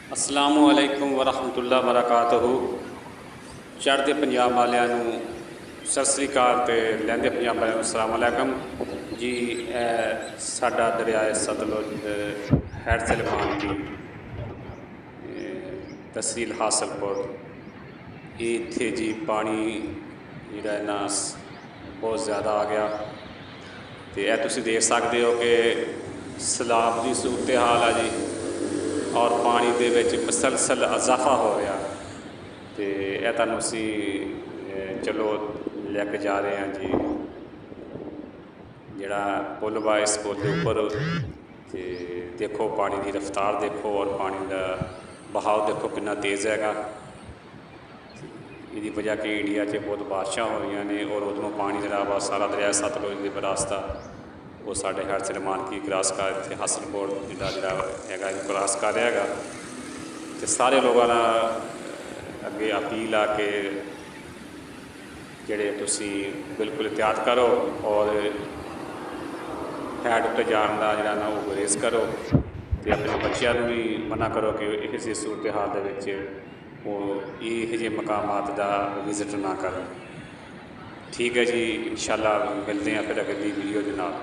अस्सलामुअलैकुम वरहमतुल्लाह बरकातहू। चढ़ते पंजाब वालियां नूं सत श्री अकाल ते लहंदे पंजाब वालियां नूं अस्सलाम अलैकुम जी। साडा दरियाए सतलुज हैड सलमान की तहसील हासलपुर इत्थे जी पानी जिहड़ा ना बहुत ज़्यादा आ गया। तो यह तुसीं देख सकते हो कि सैलाब की सूरत हाल है जी, और पानी दे विच मुसलसल इजाफा हो रहा। तो यह तुहानूं असीं चलो लैके जा रहे हैं जी, जिहड़ा पुल वा इस पुल के उपर। तो देखो पानी की रफ्तार देखो और पानी का बहाव देखो कितना तेज़ हैगा। इसकी वजह कि इंडिया बहुत बारिशां हो रही ने और उधरों पानी जिहड़ा वा सारा दरिया सतलुज के रास्ता वो साढ़े हैड सलमान की क्रॉस कर इत्थे हासलपुर जिहड़ा हैगा क्रॉस कर रहा हैगा। तो सारे लोगों का अगे अपील आ कि जिहड़े तुसीं बिल्कुल एहतियात करो और हैड उत्ते जाण दा जिहड़ा ना वो गुरेज करो। तो अपने बच्चों को भी मना करो कि इस सूरत हाल दे विच वो ये मकामात का विजिट ना करें। ठीक है जी, इंशाअल्लाह मिलते हैं फिर अगली वीडियो के नाल।